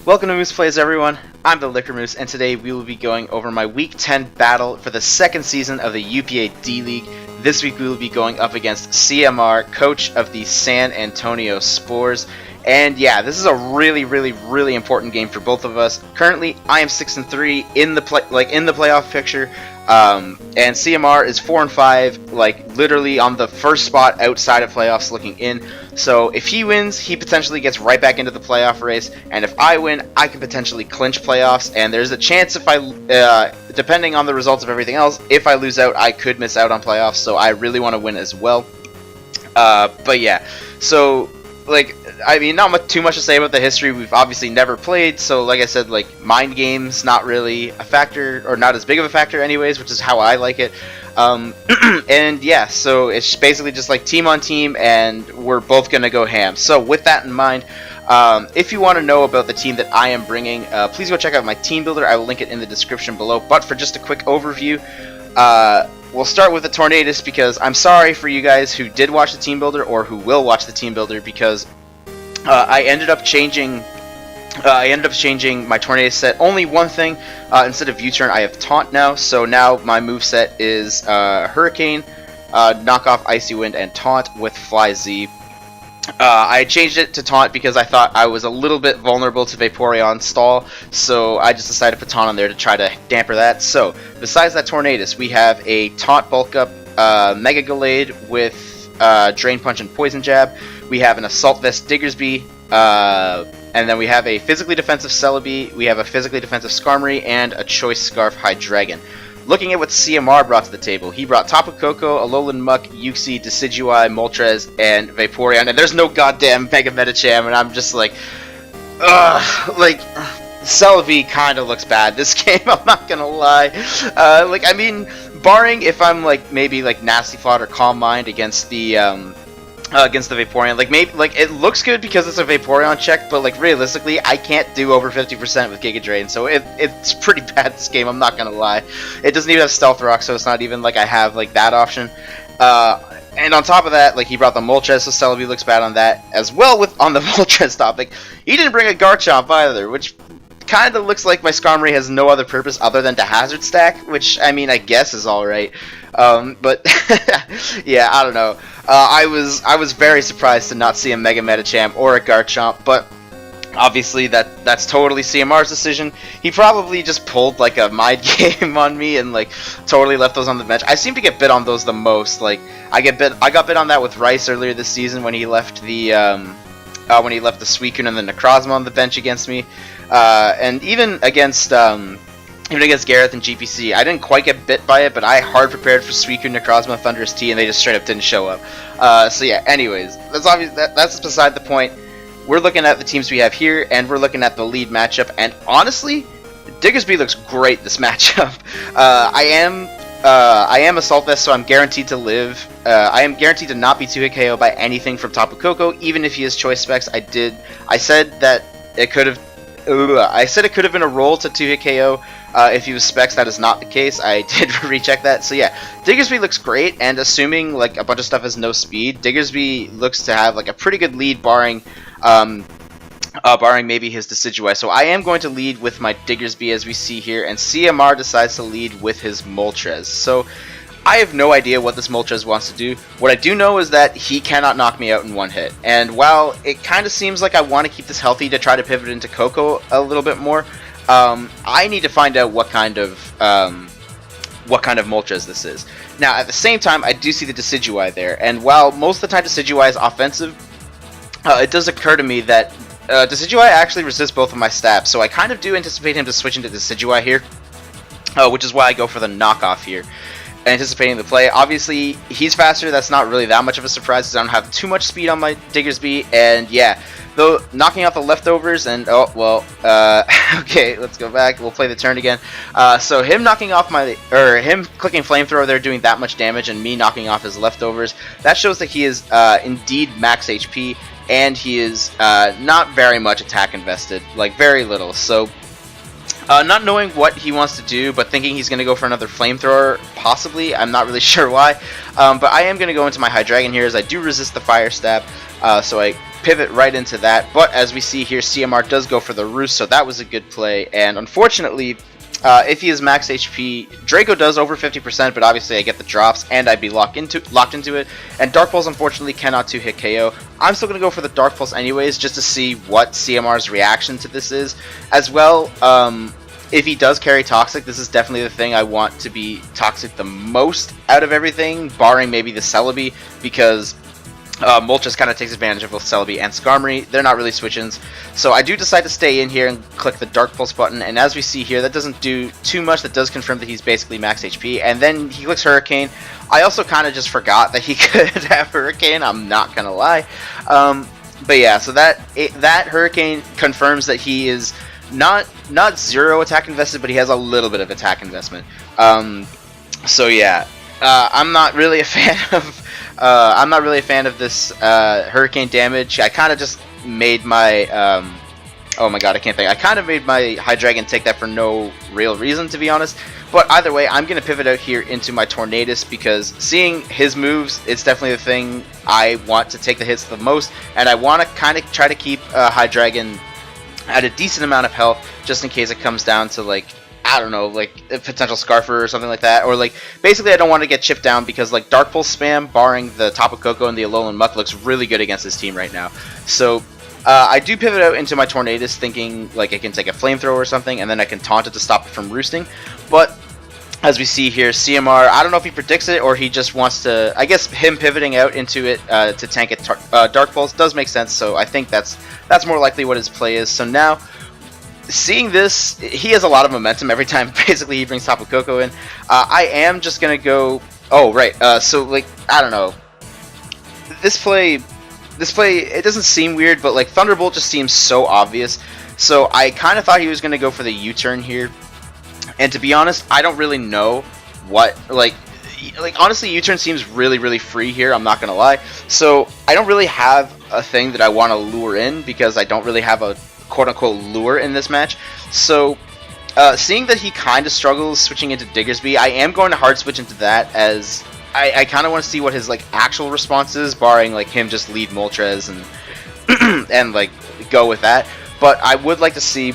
Welcome to Moose Plays, everyone. I'm the Liquor Moose, and today we will be going over my Week 10 battle for the second season of the UPA D-League. This week we will be going up against CMR, coach of the San Antonio Spores. And yeah, this is a really important game for both of us. Currently, I am 6-3 in the playoff picture, and CMR is 4-5, like literally on the first spot outside of playoffs, looking in. So if he wins, he potentially gets right back into the playoff race, and if I win, I can potentially clinch playoffs. And there's a chance if I, depending on the results of everything else, if I lose out, I could miss out on playoffs. So I really want to win as well. But yeah, so. I mean, not too much to say about the history. We've obviously never played, so like I said, like, mind games not really a factor, or not as big of a factor anyways, which is how I like it. And yeah, so it's basically just like team on team, and we're both gonna go ham. So with that in mind, if you want to know about the team that I am bringing, please go check out my team builder. I will link it in the description below. But for just a quick overview, we'll start with the Tornadus, because I'm sorry for you guys who did watch the team builder or who will watch the team builder, because I ended up changing my Tornadus set. Only one thing, instead of U-turn, I have Taunt now. So now my move set is Hurricane, Knock Off, Icy Wind, and Taunt with Fly Z. I changed it to Taunt because I thought I was a little bit vulnerable to Vaporeon stall, so I just decided to put Taunt on there to try to damper that. So, besides that Tornadus, we have a Taunt Bulk Up Mega Gallade with Drain Punch and Poison Jab. We have an Assault Vest Diggersby, and then we have a Physically Defensive Celebi, we have a Physically Defensive Skarmory, and a Choice Scarf Hydreigon. Looking at what CMR brought to the table, he brought Tapu Koko, Alolan Muck, Uxie, Decidueye, Moltres, and Vaporeon, and there's no goddamn Mega Medicham, and I'm just like, like, Celebi kind of looks bad this game, I'm not gonna lie. I mean, barring if I'm, like, maybe, like, Nasty Plot or Calm Mind against the Vaporeon, like, maybe, like, it looks good because it's a Vaporeon check, but, like, realistically, I can't do over 50% with Giga Drain, so it's pretty bad this game, I'm not gonna lie. It doesn't even have Stealth Rock, so it's not even like I have, like, that option. And on top of that, like, he brought the Moltres, so Celebi looks bad on that, as well on the Moltres topic. He didn't bring a Garchomp either, which kind of looks like my Skarmory has no other purpose other than to hazard stack, which, I mean, I guess is alright. But, yeah, I don't know. I was very surprised to not see a Mega Medicham or a Garchomp, but obviously that's totally CMR's decision. He probably just pulled, like, a mind game on me and, like, totally left those on the bench. I seem to get bit on those the most. Like, I got bit on that with Rice earlier this season when he left the Suicune and the Necrozma on the bench against me. And even against Gareth and GPC, I didn't quite get bit by it, but I hard prepared for Suicune, Necrozma, Thundurus T, and they just straight up didn't show up. So yeah, anyways, that's beside the point. We're looking at the teams we have here, and we're looking at the lead matchup, and honestly, Diggersby looks great this matchup. I am Assault Vest, so I'm guaranteed to live. I am guaranteed to not be 2-hit KO by anything from Tapu Koko, even if he has Choice Specs. I said that it could have. I said it could have been a roll to 2-hit KO if he was Specs. That is not the case. I did recheck that. So yeah, Diggersby looks great, and assuming like a bunch of stuff has no speed, Diggersby looks to have like a pretty good lead, barring maybe his Decidueye. So I am going to lead with my Diggersby, as we see here, and CMR decides to lead with his Moltres. So I have no idea what this Moltres wants to do. What I do know is that he cannot knock me out in one hit. And while it kind of seems like I want to keep this healthy to try to pivot into Koko a little bit more, I need to find out what kind of Moltres this is. Now, at the same time, I do see the Decidueye there, and while most of the time Decidueye is offensive, it does occur to me that Decidueye actually resists both of my stabs, so I kind of do anticipate him to switch into Decidueye here, which is why I go for the knockoff here, anticipating the play. Obviously, he's faster, that's not really that much of a surprise, because I don't have too much speed on my Diggersby, and yeah, though knocking out the leftovers, and oh, well, okay, let's go back, we'll play the turn again. So him knocking off him clicking Flamethrower there, doing that much damage, and me knocking off his leftovers, that shows that he is indeed max HP, and he is not very much attack invested, like very little. So not knowing what he wants to do, but thinking he's going to go for another Flamethrower, possibly. I'm not really sure why. But I am going to go into my Hydreigon here, as I do resist the Fire Stab. So I pivot right into that. But as we see here, CMR does go for the Roost, so that was a good play. And unfortunately, if he is max HP, Draco does over 50%, but obviously I get the drops and I'd be locked into it. And Dark Pulse unfortunately cannot 2-hit KO. I'm still going to go for the Dark Pulse anyways, just to see what CMR's reaction to this is. As well, if he does carry Toxic, this is definitely the thing I want to be Toxic the most out of everything, barring maybe the Celebi, because Moltres kind of takes advantage of both Celebi and Skarmory. They're not really switch-ins. So I do decide to stay in here and click the Dark Pulse button, and as we see here, that doesn't do too much. That does confirm that he's basically max HP, and then he clicks Hurricane. I also kind of just forgot that he could have Hurricane, I'm not gonna lie. But yeah, so that Hurricane confirms that he is not 0 attack invested, but he has a little bit of attack investment. So yeah, I'm not really a fan of this Hurricane damage. I kind of just made my oh my god, I can't think. I kind of made my Hydreigon take that for no real reason, to be honest. But either way, I'm going to pivot out here into my Tornadus, because seeing his moves, it's definitely the thing I want to take the hits the most, and I want to kind of try to keep Hydreigon at a decent amount of health, just in case it comes down to, like, I don't know, like a potential Scarfer or something like that, or like basically I don't want to get chipped down, because like Dark Pulse spam, barring the Tapu Koko and the Alolan Muck, looks really good against this team right now. So I do pivot out into my Tornadus, thinking like I can take a Flamethrower or something, and then I can taunt it to stop it from roosting. But as we see here, CMR, I don't know if he predicts it or he just wants to, I guess him pivoting out into it to tank it. Dark Pulse does make sense, so I think that's more likely what his play is. So now, seeing this, he has a lot of momentum every time basically he brings Tapu Koko in. I am just gonna go, oh right, so like, I don't know, this play, it doesn't seem weird, but like Thunderbolt just seems so obvious. So I kind of thought he was gonna go for the U-turn here, and to be honest, I don't really know what, like honestly, U-turn seems really free here, I'm not gonna lie. So I don't really have a thing that I want to lure in, because I don't really have a quote-unquote lure in this match. So seeing that he kind of struggles switching into Diggersby, I am going to hard switch into that, as I kind of want to see what his like actual response is, barring like him just lead Moltres and and like go with that. But I would like to see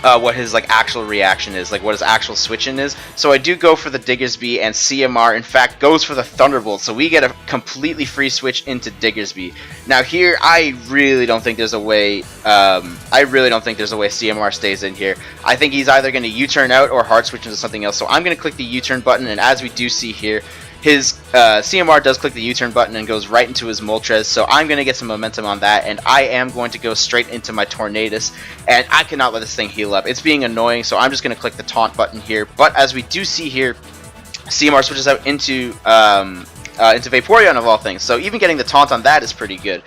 what his like actual reaction is, like what his actual switch-in is. So I do go for the Diggersby, and CMR in fact goes for the Thunderbolt, so we get a completely free switch into Diggersby. Now here, I really don't think there's a way CMR stays in here. I think he's either going to U-turn out or hard switch into something else. So I'm going to click the U-turn button, and as we do see here, his CMR does click the U-turn button and goes right into his Moltres, so I'm going to get some momentum on that, and I am going to go straight into my Tornadus, and I cannot let this thing heal up. It's being annoying, so I'm just going to click the taunt button here. But as we do see here, CMR switches out into Vaporeon of all things, so even getting the taunt on that is pretty good.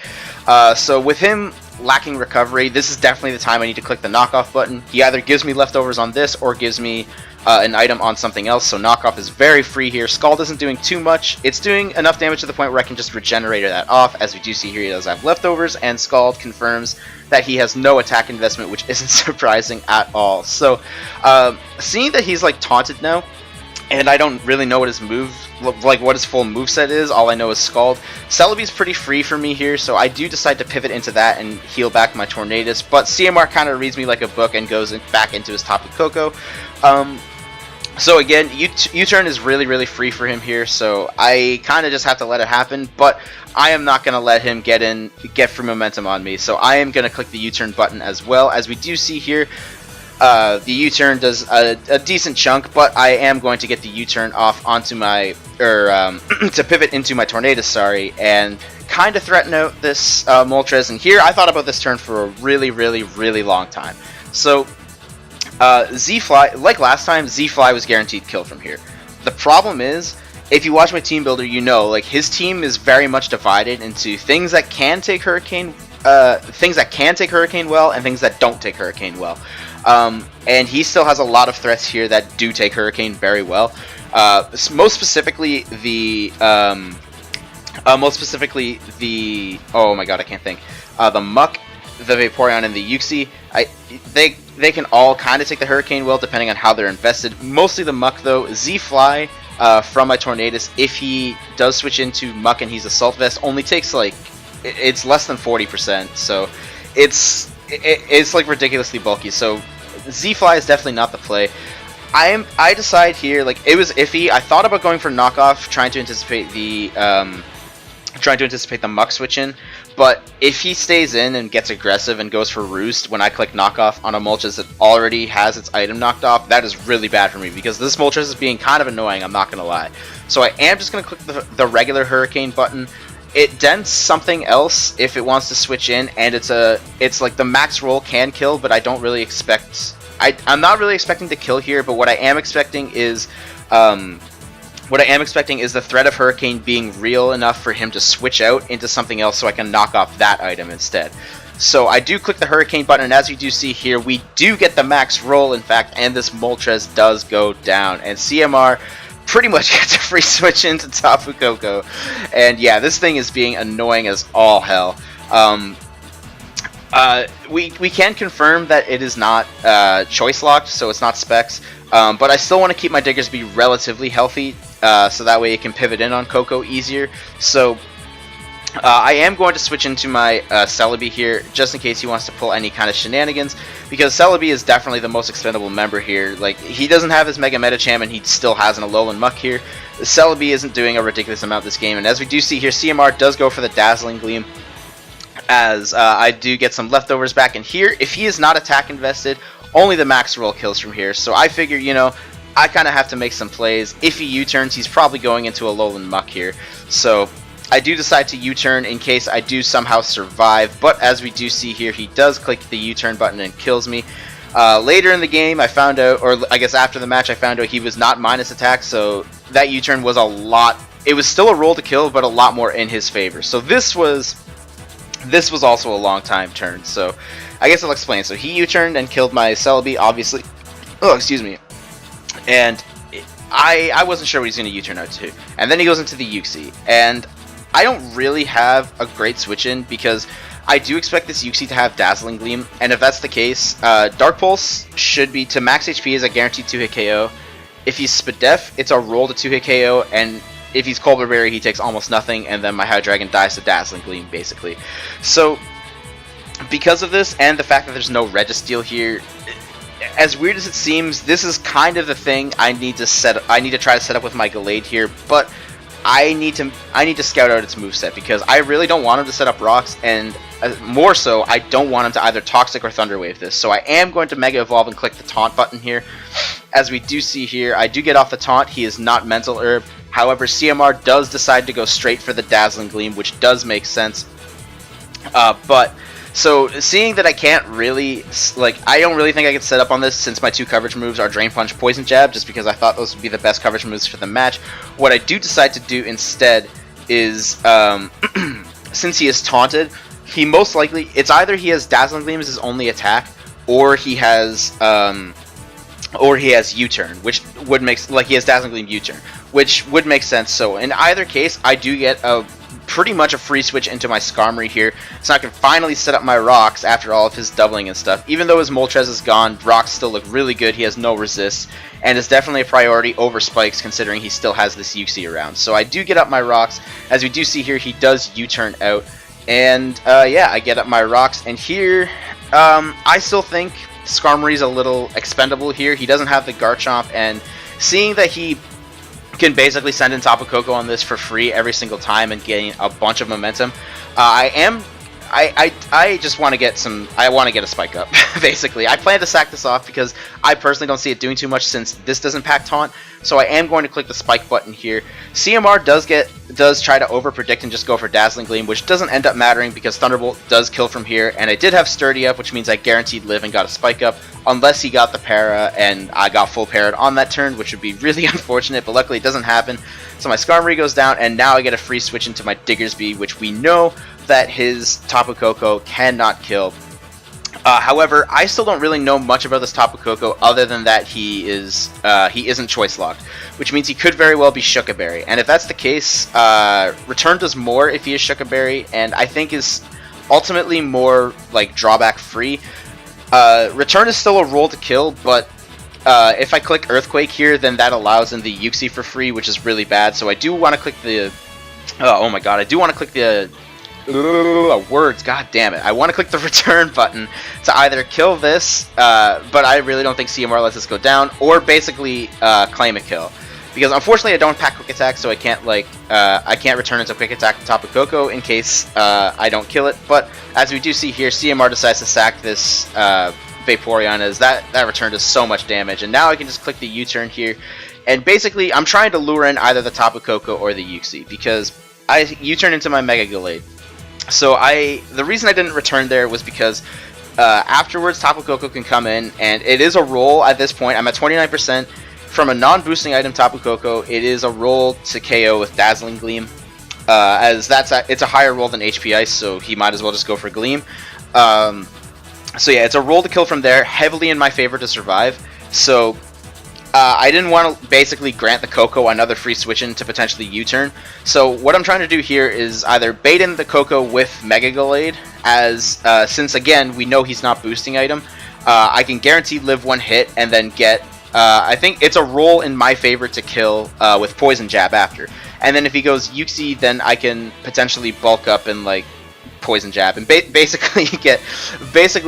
So with him lacking recovery, this is definitely the time I need to click the knockoff button. He either gives me leftovers on this or gives me an item on something else, so knockoff is very free here. Scald isn't doing too much. It's doing enough damage to the point where I can just regenerate that off. As we do see here, he does have leftovers, and Scald confirms that he has no attack investment, which isn't surprising at all. So seeing that he's like taunted now, and I don't really know what his move, like what his full moveset is, all I know is Scald. Celebi's pretty free for me here, so I do decide to pivot into that and heal back my Tornadus, but CMR kind of reads me like a book and goes back into his Tapu Koko. So again, U-turn is really free for him here, so I kind of just have to let it happen, but I am not going to let him get free momentum on me, so I am going to click the U-turn button as well. As we do see here, the U-turn does a decent chunk, but I am going to get the U-turn off onto my, to pivot into my Tornadus, sorry, and kind of threaten out this Moltres. And here, I thought about this turn for a really long time. So Z-Fly, like last time, Z-Fly was guaranteed kill from here. The problem is, if you watch my team builder, you know, like his team is very much divided into things that can take Hurricane, well, and things that don't take Hurricane well. And he still has a lot of threats here that do take Hurricane very well. Most specifically the oh my god, I can't think. The Muck, the Vaporeon, and the Uxie. They can all kind of take the Hurricane well, depending on how they're invested. Mostly the Muck, though. Z-Fly from my Tornadus, if he does switch into Muck and he's Assault Vest, only takes like it's less than 40%. So it's like ridiculously bulky. So Z-Fly is definitely not the play. I decide here, like, it was iffy. I thought about going for knockoff, trying to anticipate the muck switch in, but if he stays in and gets aggressive and goes for roost when I click knockoff on a Moltres that already has its item knocked off, that is really bad for me, because this Moltres is being kind of annoying, I'm not gonna lie. So I am just gonna click the regular Hurricane button. It dents something else if it wants to switch in, and it's like the max roll can kill, but I don't really expect. I'm not really expecting to kill here, but what I am expecting is the threat of Hurricane being real enough for him to switch out into something else so I can knock off that item instead. So I do click the Hurricane button, and as you do see here, we do get the max roll, in fact, and this Moltres does go down, and CMR pretty much gets a free switch into Tapu Koko. And yeah, this thing is being annoying as all hell. We can confirm that it is not choice locked, so it's not specs, but I still want to keep my Diggersby relatively healthy, so that way it can pivot in on Koko easier. So I am going to switch into my Celebi here, just in case he wants to pull any kind of shenanigans, because Celebi is definitely the most expendable member here. Like, he doesn't have his Mega Medicham, and he still has an Alolan Muck here. Celebi isn't doing a ridiculous amount this game, and as we do see here, CMR does go for the Dazzling Gleam, as I do get some leftovers back in here. If he is not attack invested, only the max roll kills from here, so I figure, you know, I kind of have to make some plays. If he U-turns, he's probably going into a Alolan Muck here, so I do decide to U-turn in case I do somehow survive, but as we do see here, he does click the U-turn button and kills me. Later in the game, I found out, or I guess after the match, I found out he was not minus attack, so that U-turn was a lot. It was still a roll to kill, but a lot more in his favor. So this was also a long time turn, so I guess I'll explain. So he U-turned and killed my Celebi, obviously. Oh, excuse me. And I wasn't sure what he's going to U-turn out to. And then he goes into the Uxie, and I don't really have a great switch in, because I do expect this Uxie to have Dazzling Gleam, and if that's the case, Dark Pulse should be, to max HP, is a guaranteed 2-hit KO. If he's Spadef, it's a roll to 2-hit KO, and if he's Colbur Berry, he takes almost nothing, and then my Hydreigon dies to Dazzling Gleam, basically. So, because of this, and the fact that there's no Registeel here, as weird as it seems, this is kind of the thing I need to try to set up with my Gallade here, but I need to scout out its moveset, because I really don't want him to set up rocks, and more so, I don't want him to either Toxic or Thunder Wave this. So I am going to Mega Evolve and click the Taunt button here. As we do see here, I do get off the Taunt. He is not Mental Herb. However, CMR does decide to go straight for the Dazzling Gleam, which does make sense. So seeing that I can't really, I don't really think I can set up on this, since my two coverage moves are Drain Punch, Poison Jab, just because I thought those would be the best coverage moves for the match. What I do decide to do instead is, since he is taunted, he most likely, it's either he has Dazzling Gleam as his only attack, or he has U-turn, which would make, he has Dazzling Gleam U-turn, which would make sense. So in either case, I do get pretty much a free switch into my Skarmory here, so I can finally set up my rocks after all of his doubling and stuff. Even though his Moltres is gone, rocks still look really good. He has no resist, and is definitely a priority over spikes, considering he still has this Uxie around. So I do get up my rocks. As we do see here, he does U-turn out, and yeah, I get up my rocks, and here I still think Skarmory's a little expendable here. He doesn't have the Garchomp, and seeing that he can basically send in Tapu Koko on this for free every single time and gain a bunch of momentum, I just want to get a spike up. Basically, I plan to sack this off because I personally don't see it doing too much, since this doesn't pack taunt. So I am going to click the spike button here. CMR does try to over predict and just go for Dazzling Gleam, which doesn't end up mattering because Thunderbolt does kill from here, and I did have Sturdy up, which means I guaranteed live and got a spike up, unless he got the para and I got full parried on that turn, which would be really unfortunate, but luckily it doesn't happen. So my Skarmory goes down, and now I get a free switch into my Diggersby, which we know that his Tapu Koko cannot kill. However, I still don't really know much about this Tapu Koko, other than that he isn't choice locked, which means he could very well be Shuckaberry. And if that's the case, Return does more if he is Shuckaberry, and I think is ultimately more drawback free. Return is still a roll to kill, but if I click Earthquake here, then that allows in the Uxie for free, which is really bad. So I do want to click the I do want to click the words, god damn it. I want to click the return button to either kill this, but I really don't think CMR lets this go down, or basically claim a kill. Because unfortunately I don't pack quick attack, so I can't I can't return into quick attack Tapu Koko in case I don't kill it. But as we do see here, CMR decides to sack this Vaporeon, as that return does so much damage. And now I can just click the U-turn here, and basically I'm trying to lure in either the Tapu Koko or the Uxie, because I U-turn into my Mega Gallade. So the reason I didn't return there was because afterwards Tapu Koko can come in, and it is a roll at this point. I'm at 29%. From a non-boosting item Tapu Koko, it is a roll to KO with Dazzling Gleam, as it's a higher roll than HP Ice, so he might as well just go for Gleam. So yeah, it's a roll to kill from there, heavily in my favor to survive. So I didn't want to basically grant the Koko another free switch in to potentially U-turn. So what I'm trying to do here is either bait in the Koko with Mega Gallade, as since again we know he's not boosting item, I can guarantee live one hit and then get. I think it's a roll in my favor to kill with Poison Jab after. And then if he goes Uxie, then I can potentially bulk up and like Poison Jab and basically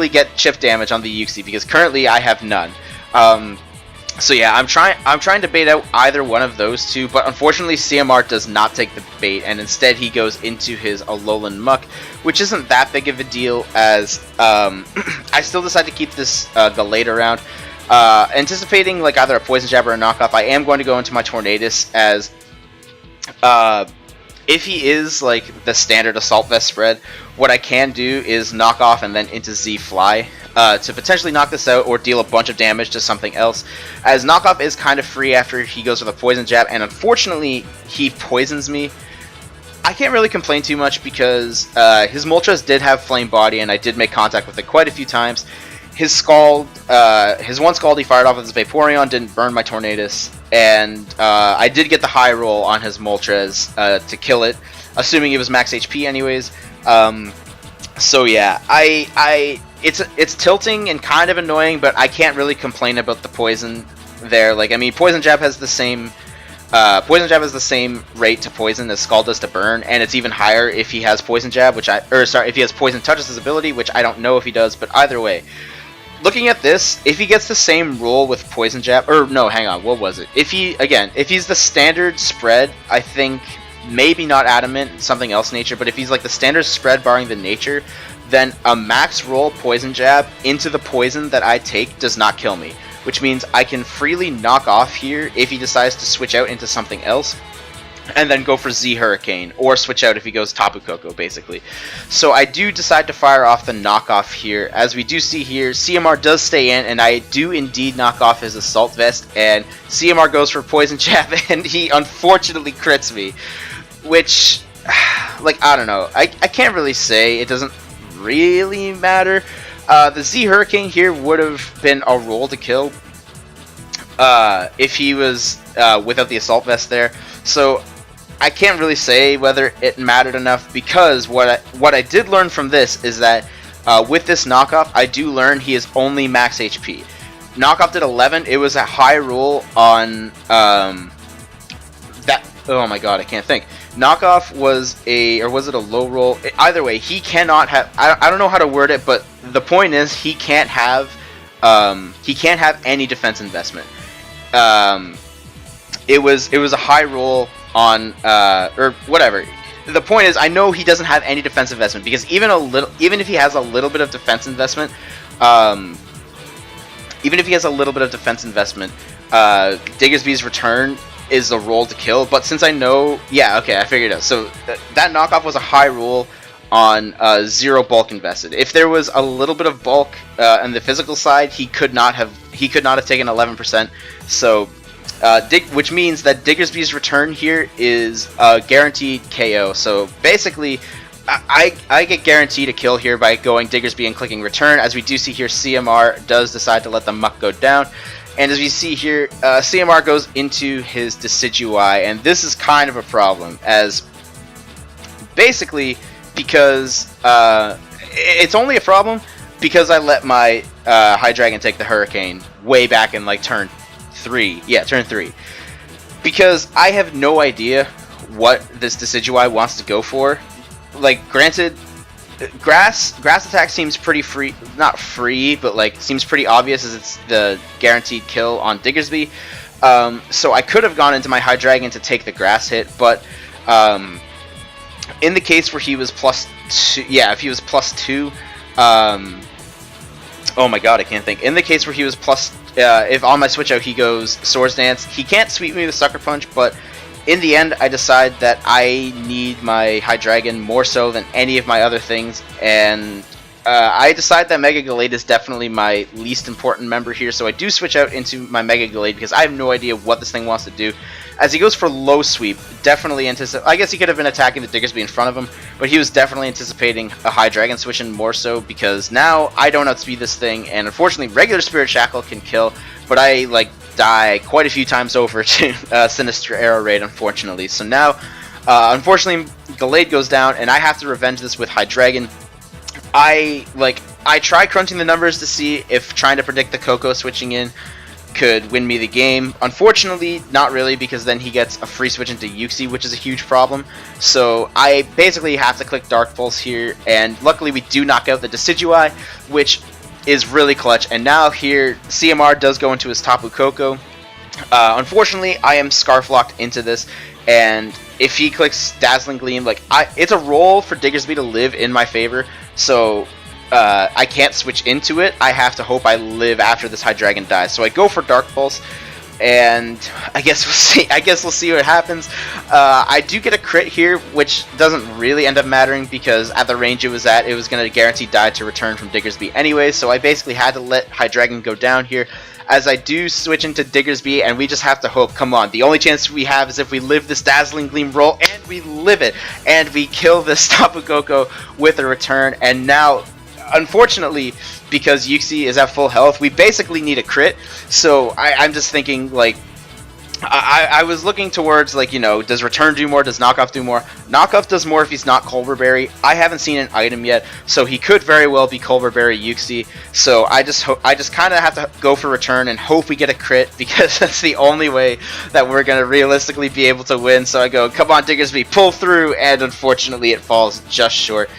get chip damage on the Uxie, because currently I have none. So yeah, I'm trying to bait out either one of those two, but unfortunately CMR does not take the bait, and instead he goes into his Alolan Muck, which isn't that big of a deal, as I still decide to keep this Gallade around. Anticipating like either a Poison Jab or a knockoff, I am going to go into my Tornadus, as if he is like the standard Assault Vest spread, what I can do is knock off and then into Z Fly to potentially knock this out or deal a bunch of damage to something else, as knockoff is kind of free after he goes with a Poison Jab, and unfortunately he poisons me. I can't really complain too much, because his Moltres did have Flame Body, and I did make contact with it quite a few times. His Scald, his one Scald he fired off with his Vaporeon didn't burn my Tornadus, and I did get the high roll on his Moltres to kill it, assuming it was max HP anyways. So yeah, it's tilting and kind of annoying, but I can't really complain about the poison there. Like, I mean, Poison Jab has the same rate to poison as Scald does to burn, and it's even higher if he has Poison Jab, if he has Poison Touch as his ability, which I don't know if he does, but either way. Looking at this, if he gets the same roll with Poison Jab, or no, hang on, what was it? If he's the standard spread, I think maybe not Adamant, something else nature, but if he's like the standard spread barring the nature, then a max roll Poison Jab into the poison that I take does not kill me, which means I can freely knock off here if he decides to switch out into something else, and then go for Z Hurricane, or switch out if he goes Tapu Koko, basically. So I do decide to fire off the knockoff here. As we do see here, CMR does stay in, and I do indeed knock off his Assault Vest, and CMR goes for Poison Jab, and he unfortunately crits me, which, like, I don't know. I can't really say. It doesn't really matter. The Z Hurricane here would have been a roll to kill if he was without the Assault Vest there. So I can't really say whether it mattered enough, because what I did learn from this is that with this knockoff, I do learn he is only max HP. Knockoff did 11. It was a high roll on that. Oh my god, I can't think. Knockoff was was it a low roll? Either way, he cannot have. I don't know how to word it, but the point is he can't have any defense investment. It was a high roll on or whatever. The point is, I know he doesn't have any defense investment, because even if he has a little bit of defense investment, Diggersby's return is the roll to kill. But since I know, yeah, okay, I figured it out. So that knockoff was a high roll on 0 bulk invested. If there was a little bit of bulk on the physical side, he could not have taken 11%. So which means that Diggersby's return here is a guaranteed KO. So basically, I get guaranteed a kill here by going Diggersby and clicking return. As we do see here, CMR does decide to let the Muck go down. And as we see here, CMR goes into his Decidueye, and this is kind of a problem, as basically, because it's only a problem because I let my Hydreigon take the Hurricane way back in like turn 3. Yeah, turn 3. Because I have no idea what this Decidueye wants to go for. like, granted, grass attack seems pretty free, not free, but like seems pretty obvious as it's the guaranteed kill on Diggersby. So I could have gone into my High Dragon to take the grass hit, but in the case where he was +2, yeah, if he was +2, oh my god, I can't think. In the case where he was if on my switch out he goes Swords Dance, he can't sweep me with Sucker Punch, but in the end, I decide that I need my High Dragon more so than any of my other things, and I decide that Mega Gallade is definitely my least important member here, so I do switch out into my Mega Gallade because I have no idea what this thing wants to do. As he goes for low sweep, definitely I guess he could have been attacking the Diggersby in front of him, but he was definitely anticipating a High Dragon switch in more so because now I don't outspeed this thing, and unfortunately regular Spirit Shackle can kill, but I like die quite a few times over to Sinister Arrow Raid, unfortunately. So now, unfortunately, Gallade goes down, and I have to revenge this with High Dragon. I try crunching the numbers to see if trying to predict the Coco switching in could win me the game. Unfortunately, not really, because then he gets a free switch into Yuxi, which is a huge problem. So I basically have to click Dark Pulse here, and luckily we do knock out the Decidueye, which is really clutch. And now here, CMR does go into his Tapu Koko. Unfortunately, I am Scarf Locked into this, and if he clicks Dazzling Gleam, like it's a roll for Diggersby to live in my favor, so I can't switch into it. I have to hope I live after this High Dragon dies. So I go for Dark Pulse, and I guess we'll see. I guess we'll see what happens. I do get a crit here, which doesn't really end up mattering because at the range it was going to guarantee die to return from Diggersby anyway. So I basically had to let High Dragon go down here. As I do switch into Diggersby, and we just have to hope, come on, the only chance we have is if we live this Dazzling Gleam roll, and we live it, and we kill this Tapu Koko with a return, and now, unfortunately, because Yuxi is at full health, we basically need a crit, so I'm just thinking, like, I was looking towards, like, you know, does Return do more, does Knockoff do more? Knockoff does more if he's not Culver Berry. I haven't seen an item yet, so he could very well be Culver Berry Yuxi, so I just kind of have to go for Return and hope we get a crit, because that's the only way that we're going to realistically be able to win. So I go, come on Diggersby, pull through, and unfortunately it falls just short.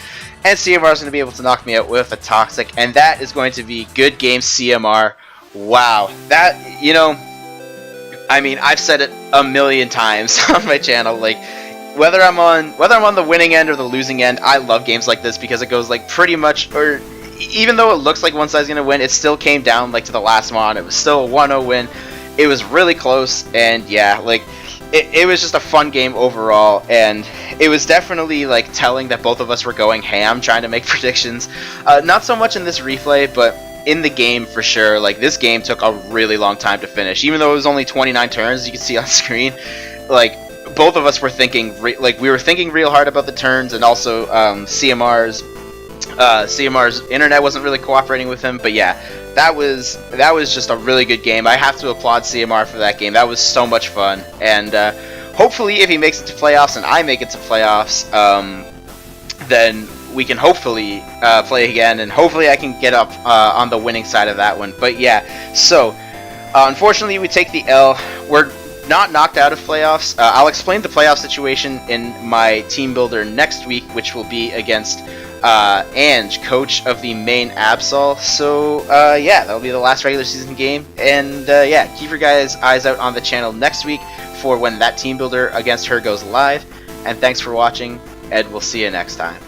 And CMR is going to be able to knock me out with a Toxic, and that is going to be good game CMR. Wow, that, you know, I mean, I've said it a million times on my channel, like, whether I'm on the winning end or the losing end, I love games like this because it goes, like, pretty much, or even though it looks like one side's going to win, it still came down, like, to the last one. It was still a 1-0 win. It was really close, and yeah, like, it was just a fun game overall, and it was definitely, like, telling that both of us were going ham trying to make predictions. Not so much in this replay, but in the game for sure. Like, this game took a really long time to finish, even though it was only 29 turns, as you can see on screen. Like, both of us were thinking we were thinking real hard about the turns, and also CMR's internet wasn't really cooperating with him. But yeah, that was just a really good game. I have to applaud CMR for that game. That was so much fun, and hopefully if he makes it to playoffs and I make it to playoffs, then we can hopefully play again, and hopefully I can get up on the winning side of that one. But yeah, so unfortunately we take the L. We're not knocked out of playoffs. I'll explain the playoff situation in my team builder next week, which will be against Ange, coach of the main Absol. So yeah, that'll be the last regular season game, and yeah, keep your guys' eyes out on the channel next week for when that team builder against her goes live. And thanks for watching, and we'll see you next time.